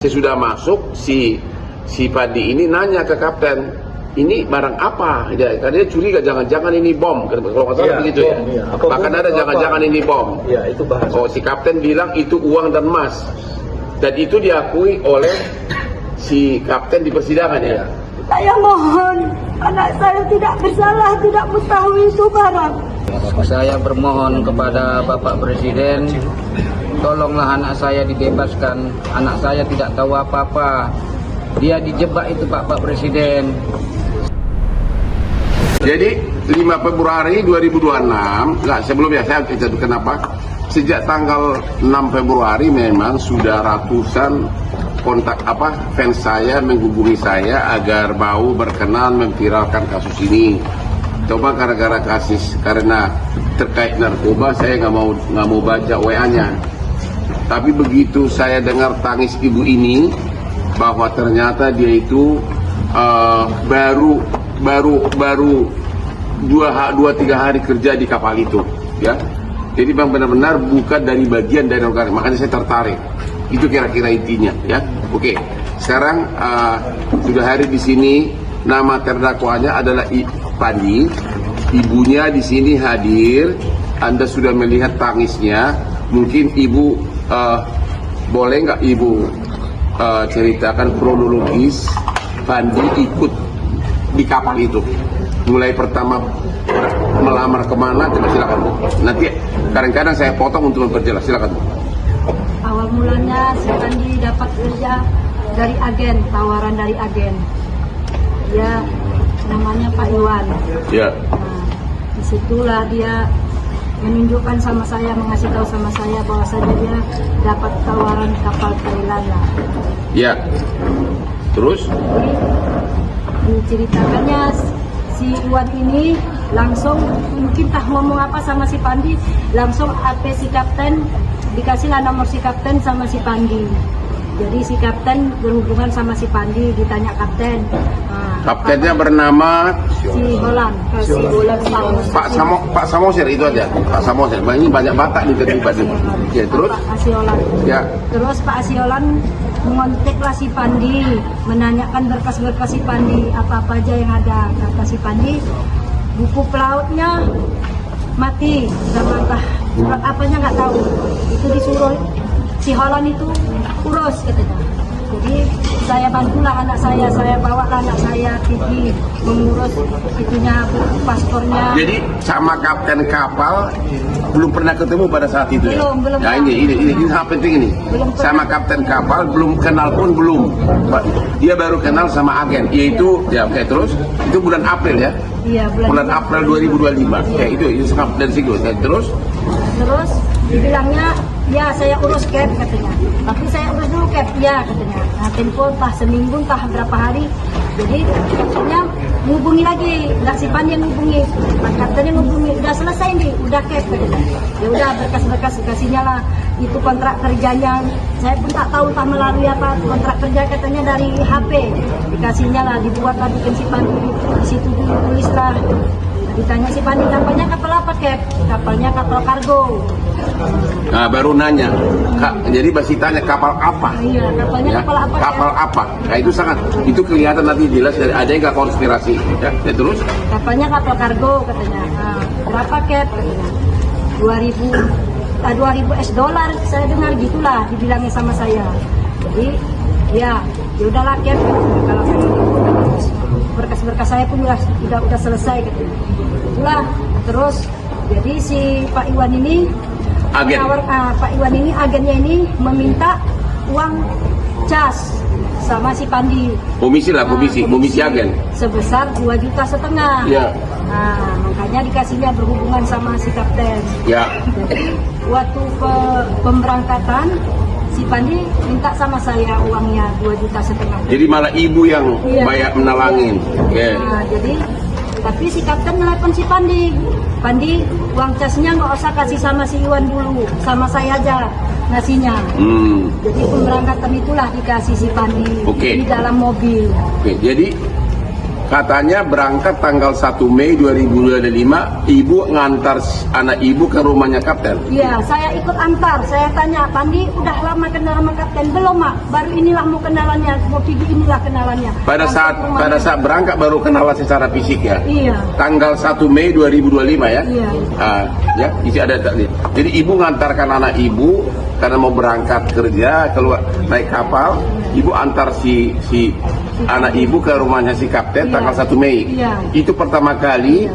Saya sudah masuk, si Padi ini nanya ke kapten, ini barang apa? Karena dia curiga, jangan-jangan ini bom. Kalau nggak salah begitu ya. Bahkan ada jangan-jangan ini bom. Iya, itu bahasa. Oh, si kapten bilang itu uang dan emas. Dan itu diakui oleh si kapten di persidangan ya. Saya mohon, anak saya tidak bersalah, tidak mengetahui itu barang. Saya bermohon kepada Bapak Presiden, tolonglah anak saya dibebaskan. Anak saya tidak tahu apa-apa. Dia dijebak itu Pak Presiden. Jadi 5 Februari 2026, enggak sebelumnya saya cerita kenapa? Sejak tanggal 6 Februari memang sudah ratusan kontak fans saya menghubungi saya agar mau berkenan memviralkan kasus ini. Coba karena terkait narkoba saya nggak mau baca WA-nya. Tapi begitu saya dengar tangis ibu ini bahwa ternyata dia itu baru 2-3 hari kerja di kapal itu, ya. Jadi bang benar-benar bukan dari bagian dari organisasi, makanya saya tertarik. Itu kira-kira intinya, ya. Oke. Sekarang sudah hari di sini, nama terdakwanya adalah Pandi. Ibunya di sini hadir. Anda sudah melihat tangisnya. Mungkin ibu boleh nggak ibu ceritakan kronologis Pandi ikut di kapal itu, mulai pertama melamar kemana? Coba silakan Bu. Nanti kadang-kadang saya potong untuk memperjelas. Silakan Bu. Awal mulanya si Pandi dapat kerja dari agen, tawaran dari agen. Dia namanya Pak Iwan. Ya. Nah, disitulah dia menunjukkan sama saya, mengasih tahu sama saya bahwasanya dia dapat tawaran kapal Thailand lah. Ya. Terus? Jadi diceritakannya si Iwan ini langsung mungkin tak ngomong apa sama si Pandi, langsung HP si kapten, dikasihlah nomor si kapten sama si Pandi. Jadi si kapten berhubungan sama si Pandi, ditanya kapten. Kaptennya bernama Si Holan. Pak Samosir itu aja. Pak Samosir. Ini banyak Batak nih terlibat nih. Ya, terus? Pak Asiolan. Ya. Terus Pak Asiolan mengontaklah si Pandi, menanyakan berkas-berkas si Pandi, apa-apa aja yang ada. Kata si Pandi, buku pelautnya mati, sama surat apanya nggak tahu. Itu disuruh si Holan itu urus katanya. Jadi saya bantulah anak saya bawalah anak saya pergi mengurus itunya, paspornya. Jadi sama kapten kapal belum pernah ketemu pada saat itu ya? Belum. Ya ini hal penting ini. Sama kapten kapal belum kenal pun belum. Dia baru kenal sama agen, yaitu ya oke, terus itu bulan April ya? Iya, bulan April 2025. Ya itu sangat dari situ. Terus dibilangnya ya saya urus cap katanya, tapi saya urus dulu cap ya katanya. Nah tempo entah seminggu entah berapa hari, jadi akhirnya menghubungi lagi, nggak si Pandi yang menghubungi, Pak kaptennya menghubungi, udah selesai nih, udah cap katanya. Ya udah berkas-berkas kasihnya lah, itu kontrak kerjanya, saya pun tak tahu entah melalui apa kontrak kerja katanya dari HP, dikasihnya lah, dibuat lah bikin si Pandi, di situ tulislah. Ditanya si Pandi kapalnya kapal apa cap? Kapalnya kapal kargo. Nah baru nanya, jadi masih tanya kapal apa? Iya, kapalnya Ya, kapal apa? kapal apa? Nah itu kelihatan nanti jelas dari ada yang nggak konspirasi. Ya, terus? Kapalnya kapal kargo katanya. Nah, berapa cap katanya? 2000 US dollar saya dengar gitulah dibilangnya sama saya. Jadi ya udahlah cap katanya. Kalau saya berkas-berkas saya pun udah selesai katanya. Itulah terus jadi si Pak Iwan ini Agen. Pak Iwan ini agennya ini meminta uang cas sama si Pandi. Komisi agen. Sebesar 2,5 juta. Ya. Nah, makanya dikasihnya berhubungan sama si kapten. Ya. Jadi waktu pemberangkatan si Pandi minta sama saya uangnya 2,5 juta. Jadi malah ibu yang bayar menalangin. Iya. Nah, jadi tapi si kapten nelpon si Pandi, uang casnya nggak usah kasih sama si Iwan dulu, sama saya aja ngasihnya. Jadi pemberangkatan itulah dikasih si Pandi di dalam mobil. Oke, jadi Katanya berangkat tanggal 1 Mei 2025, ibu ngantar anak ibu ke rumahnya kapten. Iya, saya ikut antar. Saya tanya, Pandi udah lama kenal sama kapten? Belum, Mak. Baru inilah mau kenalannya, mau pergi inilah kenalannya. Pada saat berangkat baru kenalan secara fisik ya. Iya. Tanggal 1 Mei 2025 ya. Iya. Ya, isi ada tadi. Jadi ibu ngantarkan anak ibu karena mau berangkat kerja, keluar naik kapal, ibu antar si anak ibu ke rumahnya si kapten tanggal 1 Mei. Iya. Itu pertama kali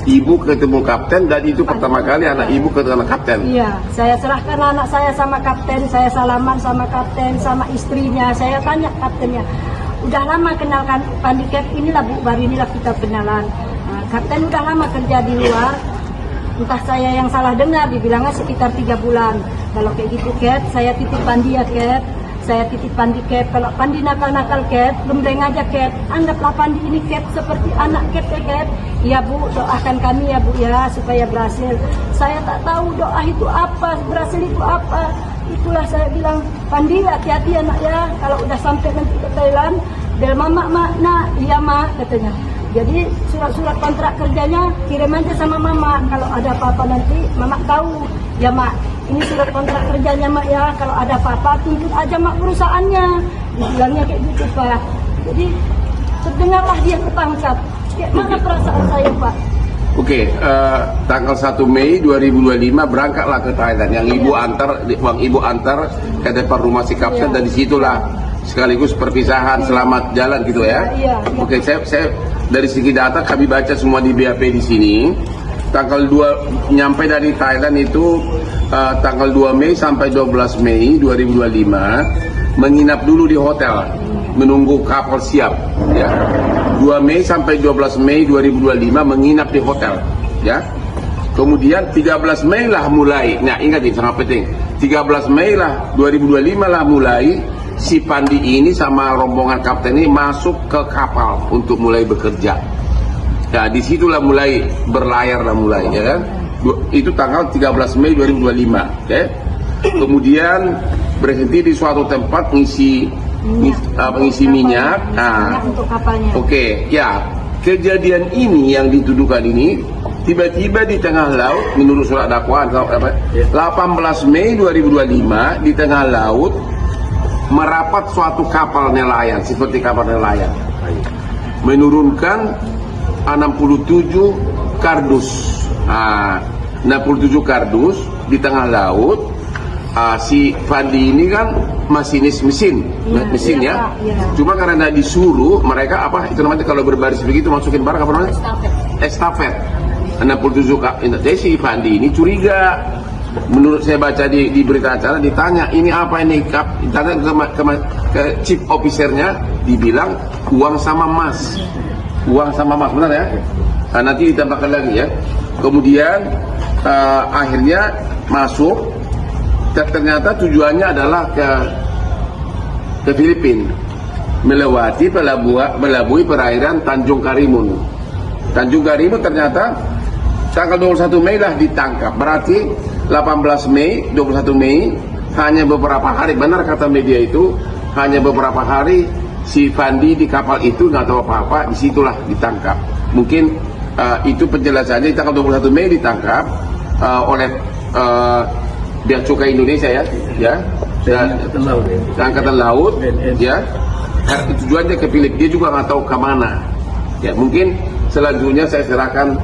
ibu ketemu kapten, dan itu pertama kali anak ibu ketemu kapten. Iya, saya serahkan anak saya sama kapten, saya salaman sama kapten, sama istrinya. Saya tanya kaptennya, udah lama kenalkan Pandi Cap? Inilah Bu, baru inilah kita kenalan. Nah, kapten udah lama kerja di luar. Entah saya yang salah dengar, dibilangnya sekitar 3 bulan. Kalau kayak gitu Cap, saya titip Pandi ya Cap. Saya titip Pandi Cap. Kalau Pandi nakal-nakal Cap, gembreng aja Cap. Anggaplah Pandi ini Cap seperti anak Cap ya Cap. Iya Bu, doakan kami ya Bu ya supaya berhasil. Saya tak tahu doa itu apa, berhasil itu apa. Itulah saya bilang, Pandi hati-hati anak ya. Kalau udah sampai nanti ke Thailand, bel mama mak, nah iya mak katanya. Jadi surat-surat kontrak kerjanya kirim aja sama mama. Kalau ada apa-apa nanti mama tahu. Ya mak, ini surat kontrak kerjanya mak ya. Kalau ada apa-apa tuntut aja mak perusahaannya. Dibilangnya kayak gitu Pak. Jadi terdengarlah dia ketangkap. Kayak mana perasaan saya Pak? Oke, tanggal 1 Mei 2025 berangkatlah ke Thailand. Yang ibu antar ke depan rumah si kapten, dan disitulah sekaligus perpisahan, selamat jalan gitu ya. Oke, saya dari segi data kami baca semua di BAP di sini. Tanggal 2 nyampe dari Thailand itu tanggal 2 Mei sampai 12 Mei 2025 menginap dulu di hotel menunggu kapal siap ya. 2 Mei sampai 12 Mei 2025 menginap di hotel ya. Kemudian 13 Mei lah mulai. Nah, ingat ini sangat penting. 13 Mei lah 2025 lah mulai si Pandi ini sama rombongan kapten ini masuk ke kapal untuk mulai bekerja. Nah, disitulah mulai berlayar lah mulai ya kan. Itu tanggal 13 Mei 2025 ya. Kemudian berhenti di suatu tempat ngisi minyak. Nah, untuk kapalnya. Oke, ya. Kejadian ini yang dituduhkan ini tiba-tiba di tengah laut menurut surat dakwaan 18 Mei 2025 di tengah laut merapat suatu kapal nelayan seperti kapal nelayan menurunkan 67 kardus. 67 kardus di tengah laut. Si Pandi ini kan masinis mesin ya. Cuma karena disuruh mereka apa itu namanya kalau berbaris begitu masukin barang apa namanya? Estafet. 67 jadi si Pandi ini curiga. Menurut saya baca di berita acara ditanya ini apa ini ditanya ke chief officernya, dibilang uang sama emas. Benar ya? Nah, nanti ditambahkan lagi ya. Kemudian akhirnya masuk. Ternyata tujuannya adalah ke Filipina, melabui perairan Tanjung Karimun. Tanjung Karimun ternyata tanggal 21 Mei lah ditangkap. Berarti 18 Mei, 21 Mei hanya beberapa hari, benar kata media itu, hanya beberapa hari si Pandi di kapal itu nggak tahu apa-apa, disitulah ditangkap. Mungkin itu penjelasannya. Tanggal 21 Mei ditangkap oleh Bea Cukai Indonesia ya, dan Angkatan Laut ya. Tujuannya ke Filipina, dia juga nggak tahu kemana. Ya mungkin selanjutnya saya serahkan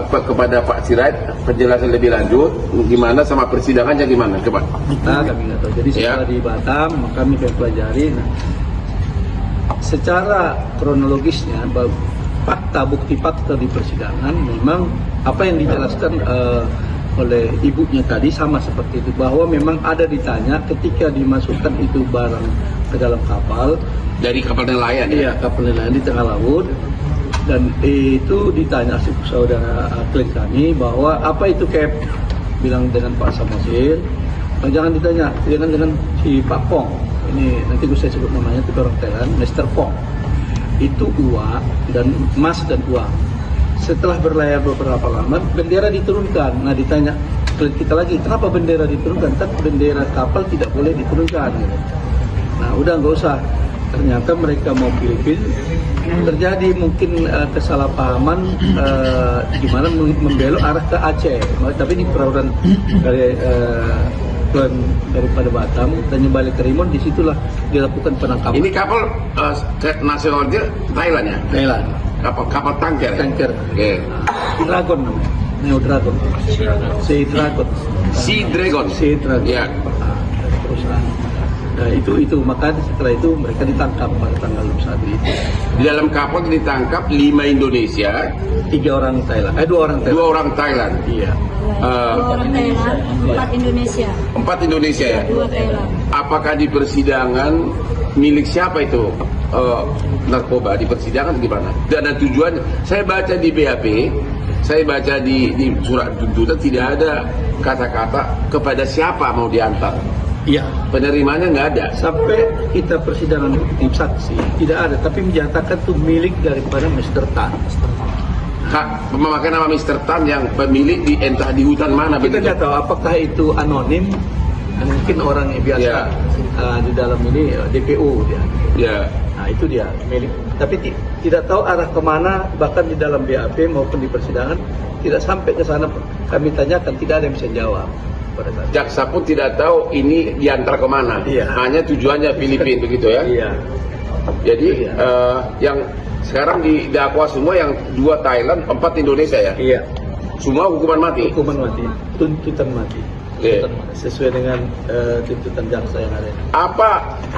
kepada Pak Sirait penjelasan lebih lanjut gimana sama persidangannya gimana, coba. Kami nggak tahu. Jadi setelah di Batam kami pelajari. Secara kronologisnya, bukti fakta di persidangan memang apa yang dijelaskan oleh ibunya tadi sama seperti itu, bahwa memang ada ditanya ketika dimasukkan itu barang ke dalam kapal dari kapal nelayan ya? Iya, kapal nelayan di tengah laut, dan itu ditanya si saudara klien kami bahwa apa itu Cap, bilang dengan Pak Samosir. Jangan ditanya, jangan dengan si Pak Pong, ini nanti saya sebut namanya, itu orang Thailand, Mr. Pong. Itu uang dan emas dan uang. Setelah berlayar beberapa lama, bendera diturunkan. Nah, ditanya klien kita lagi, kenapa bendera diturunkan? Kan bendera kapal tidak boleh diturunkan. Nah, udah nggak usah. ternyata mereka mau Filipina, terjadi mungkin kesalahpahaman di mana membelok arah ke Aceh, tapi di perairan daripada Batam dan balik ke Rimun, disitulah dilakukan penangkapan. Ini kapal nasionalnya Thailand ya? Thailand. Kapal tanker. Tanker. Oke. Dragon namanya. Neo Dragon. Sea Dragon. Sea Dragon. Sea Dragon. Ya. Perusahaan. Nah, itu maka setelah itu mereka ditangkap pada tanggal 1 itu. Di dalam kapal ditangkap 5 Indonesia, 2 orang Thailand. 2 orang Thailand. Iya. 2 orang Thailand, 4 Indonesia. 4 Indonesia ya. 2 Thailand. Apakah di persidangan milik siapa itu narkoba di persidangan gimana? Dan tujuannya, saya baca di BAP, saya baca di surat tuntutan tidak ada kata-kata kepada siapa mau diantar. Iya. Penerimanya nggak ada. Sampai kita persidangan tim saksi tidak ada, tapi menyatakan itu milik daripada Mr. Tan. Memakai nama Mr. Tan yang pemilik entah di hutan mana Kita begitu. nggak tahu apakah itu anonim, mungkin orang yang biasa Ya. di dalam ini DPO dia. Ya. Nah itu dia milik. Tapi tidak tahu arah kemana, bahkan di dalam BAP maupun di persidangan tidak sampai ke sana. Kami tanyakan, tidak ada yang bisa jawab. Pada saat itu. Jaksa pun tidak tahu ini diantar kemana. Iya. Hanya tujuannya Filipina begitu ya. Iya. Jadi Iya. yang sekarang didakwa semua yang 2 Thailand, 4 Indonesia ya. Iya. Semua hukuman mati. Hukuman mati, tuntutan mati. Iya. Sesuai dengan tuntutan jaksa yang ada.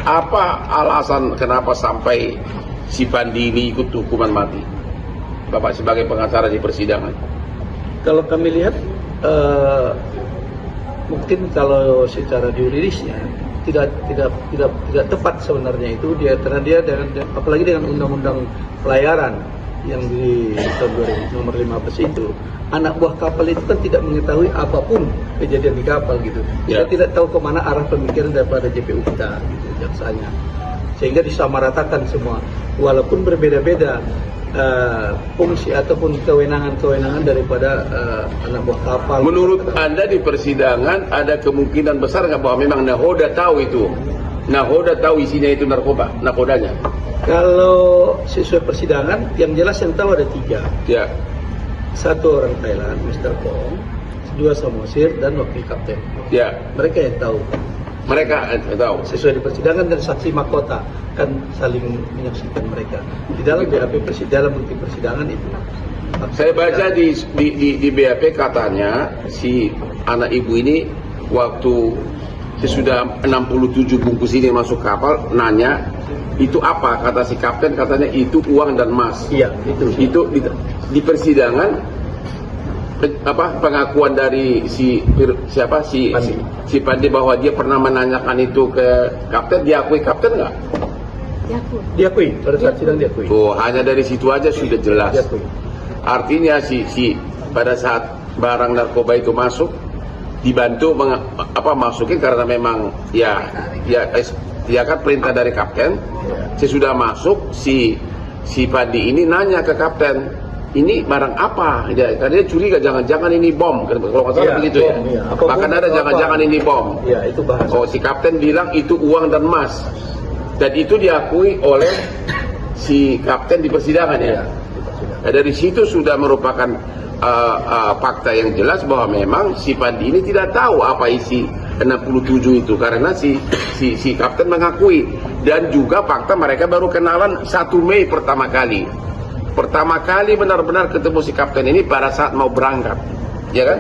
Apa alasan kenapa sampai si Pandi ini ikut hukuman mati? Bapak sebagai pengacara di persidangan. Kalau kami lihat mungkin kalau secara yuridisnya tidak tepat sebenarnya itu dia, karena dia dengan apalagi dengan undang-undang pelayaran yang di tahun 2000 nomor 15 itu, anak buah kapal itu kan tidak mengetahui apapun kejadian di kapal gitu. Kita Ya. tidak tahu kemana arah pemikiran daripada JPU kita gitu, jaksanya, sehingga disamaratakan semua walaupun berbeda-beda fungsi ataupun kewenangan daripada anak buah kapal. Menurut Anda di persidangan ada kemungkinan besar nggak bahwa memang nahoda tahu itu? Nahoda tahu isinya itu nakodanya? Kalau sesuai persidangan, yang jelas yang tahu ada 3. Ya. 1 orang Thailand, Mr. Pong, 2 Samosir, dan wakil kapten. Ya. Mereka yang tahu. Mereka tahu. Sesuai di persidangan dan saksi mahkota kan saling menyaksikan mereka. Di dalam BAP dalam bukti persidangan itu. Saya baca di BAP katanya si anak ibu ini waktu sesudah 67 bungkus ini masuk kapal nanya itu apa, kata si kapten katanya itu uang dan emas. Iya, itu. Di persidangan pengakuan dari si Pandi bahwa dia pernah menanyakan itu ke kapten, diakui kapten nggak? Diakui, pada saat sidang diakui. Oh, hanya dari situ aja sudah jelas. Diakui. Artinya pada saat barang narkoba itu masuk dibantu masukin karena memang ya kan perintah dari kapten. Sesudah masuk si Pandi ini nanya ke kapten, ini barang apa? Karena dia curiga jangan-jangan ini bom. Kalau nggak salah Iya, begitu bom, ya. iya. Apa Bahkan bom ada atau jangan-jangan apa? ini bom. Iya, itu bahasa. Oh, si kapten bilang itu uang dan emas. Dan itu diakui oleh si kapten di persidangan ya. Nah, dari situ sudah merupakan fakta yang jelas bahwa memang si Pandi ini tidak tahu apa isi 67 itu karena si kapten mengakui, dan juga fakta mereka baru kenalan 1 Mei pertama kali benar-benar ketemu si kapten ini pada saat mau berangkat, ya kan?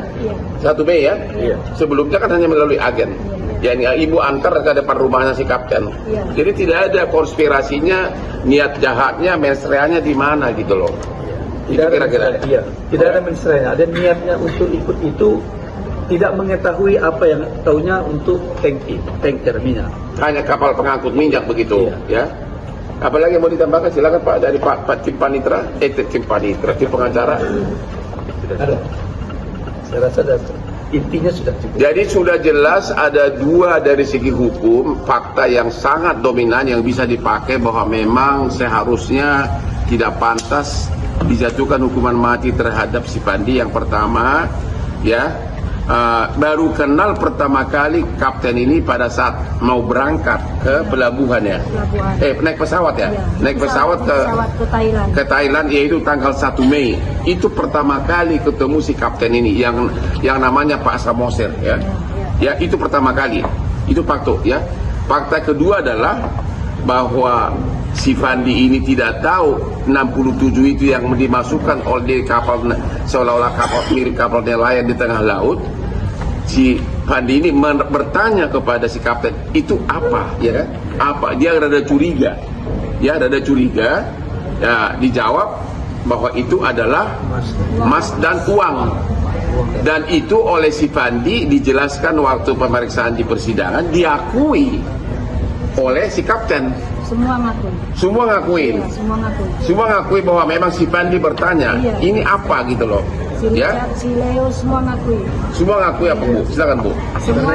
1 Mei ya. Iya. Sebelumnya kan hanya melalui agen. Yani ibu antar ke depan rumahnya si kapten. Jadi tidak ada konspirasinya, niat jahatnya, mensreanya di mana gitu loh. Tidak ada Kira-kira. Iya, tidak ada mensreanya. Ada niatnya untuk ikut itu, tidak mengetahui apa yang taunya untuk tanker minyak. Hanya kapal pengangkut minyak begitu, Iya. ya. Apalagi mau ditambahkan silakan Pak dari Pak Tim Panitra, tim pengacara. Ada. Saya rasa intinya sudah cukup. Jadi sudah jelas ada 2 dari segi hukum fakta yang sangat dominan yang bisa dipakai bahwa memang seharusnya tidak pantas dijatuhkan hukuman mati terhadap si Pandi. Yang pertama, ya, baru kenal pertama kali kapten ini pada saat mau berangkat ke pelabuhan ya. Naik pesawat ya. Naik pesawat ke Thailand. Ke Thailand, yaitu tanggal 1 Mei. Itu pertama kali ketemu si kapten ini yang namanya Pak Samosir ya. Ya, itu pertama kali. Itu fakta ya. Fakta kedua adalah bahwa si Fandi ini tidak tahu 67 itu yang dimasukkan oleh kapal, seolah-olah kapal mirip kapal nelayan di tengah laut. Si Fandi ini bertanya kepada si kapten, itu apa ya kan? Apa? Dia rada curiga. Ya, rada curiga. Ya, dijawab bahwa itu adalah emas dan uang. Dan itu oleh si Fandi dijelaskan waktu pemeriksaan di persidangan, diakui oleh si kapten. Semua ngaku. Semua ngakuin. Iya, semua ngaku. Semua ngakui bahwa memang si Fandi bertanya, Iya. ini apa gitu loh. Si Richard, si Leo semua ngakui. Semua ngakui apa Bu? Silakan Bu. Semua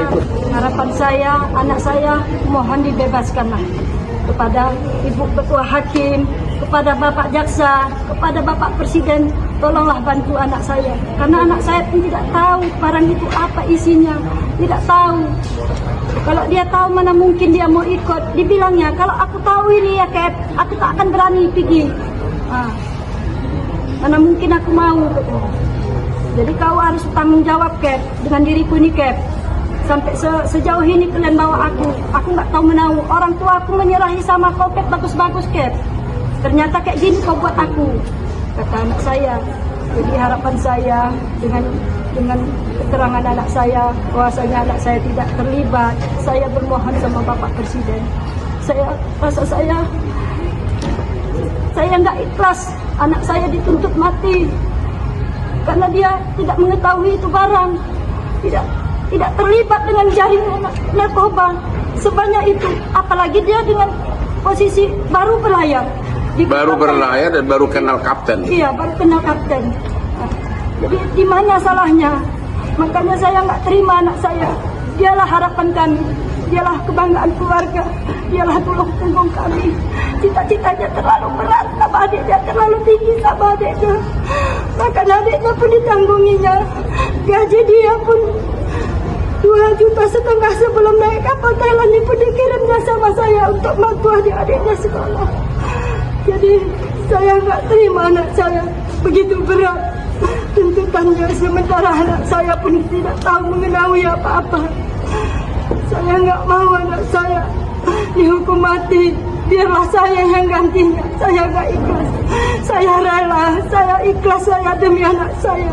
harapan saya, anak saya mohon dibebaskanlah kepada Ibu Ketua Hakim, kepada Bapak Jaksa, kepada Bapak Presiden, tolonglah bantu anak saya. Karena anak saya pun tidak tahu barang itu apa isinya, tidak tahu. Kalau dia tahu mana mungkin dia mau ikut. Dibilangnya kalau aku tahu ini ya Kep, aku tak akan berani pergi. Mana mungkin aku mau. Jadi kau harus tanggung jawab Kep dengan diriku ini Kep. Sampai sejauh ini kalian bawa aku nggak tahu menau. Orang tua aku menyerahi sama kau Kep, bagus-bagus Kep. Ternyata kayak gini kau buat aku, kata anak saya. Jadi harapan saya dengan keterangan anak saya bahwasanya anak saya tidak terlibat, saya bermohon sama Bapak Presiden. Saya nggak ikhlas anak saya dituntut mati karena dia tidak mengetahui itu barang, tidak terlibat dengan jaringan narkoba sebanyak itu, apalagi dia dengan posisi baru berlayar. Baru berlayar dan baru kenal kapten. Iya, baru kenal kapten. Jadi di mana salahnya? Makanya saya nggak terima anak saya. Dialah harapan kami, dialah kebanggaan keluarga, dialah tulang punggung kami. Cita-citanya terlalu berat sama adiknya, terlalu tinggi sama adiknya. Bahkan adiknya pun ditanggunginya. Gaji dia pun 2,5 juta sebelum naik kapal Thailand ini pun dikirimnya sama saya untuk bantu adik-adiknya sekolah. Jadi saya nggak terima anak saya begitu berat tuntutannya, sementara anak saya pun tidak tahu mengetahui apa-apa. Saya nggak mau anak saya dihukum mati, biarlah saya yang gantinya. Saya nggak ikhlas, saya rela, saya ikhlas, saya demi anak saya.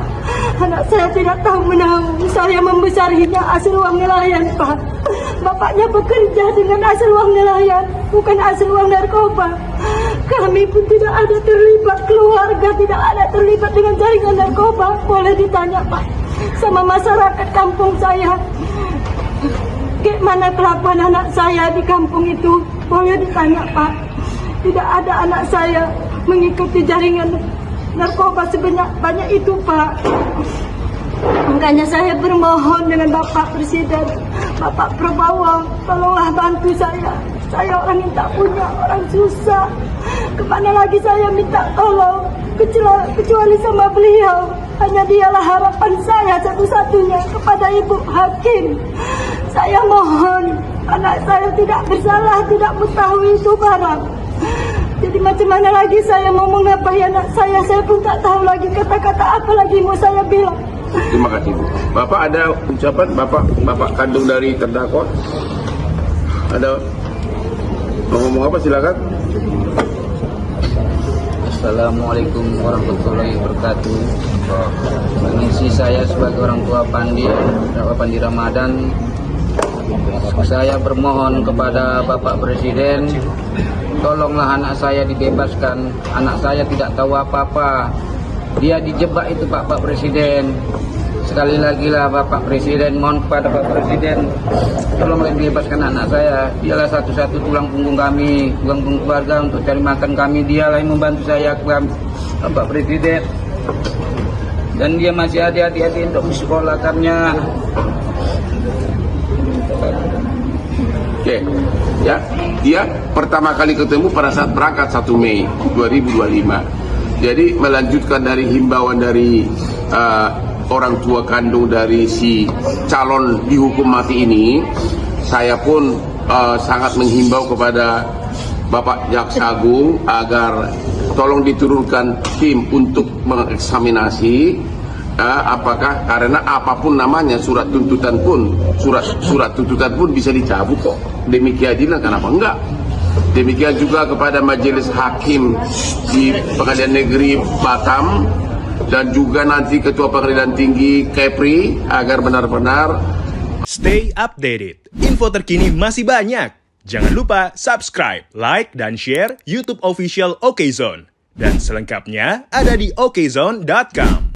Anak saya tidak tahu menahu, saya membesarinya hasil uang nelayan Pak. Bapaknya bekerja dengan hasil uang nelayan, bukan hasil uang narkoba. Kami pun tidak ada terlibat, keluarga tidak ada terlibat dengan jaringan narkoba. Boleh ditanya Pak sama masyarakat kampung saya, gimana kelakuan anak saya di kampung itu. Boleh ditanya Pak. Tidak ada anak saya mengikuti jaringan narkoba sebanyak itu Pak. Makanya saya bermohon dengan Bapak Presiden, Bapak Prabowo, tolonglah bantu saya. Saya orang yang tak punya, orang susah. Kemana lagi saya minta tolong, kecuali sama beliau. Hanya dialah harapan saya satu-satunya kepada Ibu Hakim. Saya mohon, anak saya tidak bersalah, tidak mengetahui itu barang. Jadi macam mana lagi saya mau mengapahi anak saya pun tak tahu lagi kata-kata apa lagi mau saya bilang. Terima kasih Bu. Bapak ada ucapan, Bapak kandung dari terdakwa? Ada mau ngomong apa, silakan. Assalamualaikum warahmatullahi wabarakatuh. Mengisi saya sebagai orang tua Pandi Ramadan, saya bermohon kepada Bapak Presiden, tolonglah anak saya dibebaskan. Anak saya tidak tahu apa-apa. Dia dijebak itu Bapak Presiden. Sekali lagi lah Bapak Presiden, mohon kepada Bapak Presiden, tolonglah bebaskan anak saya. Dialah satu-satu tulang punggung kami, tulang punggung keluarga untuk cari makan kami. Dialah yang membantu saya, Bapak Presiden. Dan dia masih adik-adik untuk disekolahkannya. Oke, ya, dia pertama kali ketemu pada saat berangkat 1 Mei 2025. Jadi melanjutkan dari himbauan dari orang tua kandung dari si calon dihukum mati ini, saya pun sangat menghimbau kepada Bapak Jaksa Agung agar tolong diturunkan tim untuk mengeksaminasi apakah, karena apapun namanya surat tuntutan pun bisa dicabut kok demi keadilan, kenapa enggak? Demikian juga kepada Majelis Hakim di Pengadilan Negeri Batam dan juga nanti Ketua Pengadilan Tinggi Kepri agar benar-benar stay updated. Info terkini masih banyak. Jangan lupa subscribe, like, dan share YouTube official OKZone. Dan selengkapnya ada di okezone.com.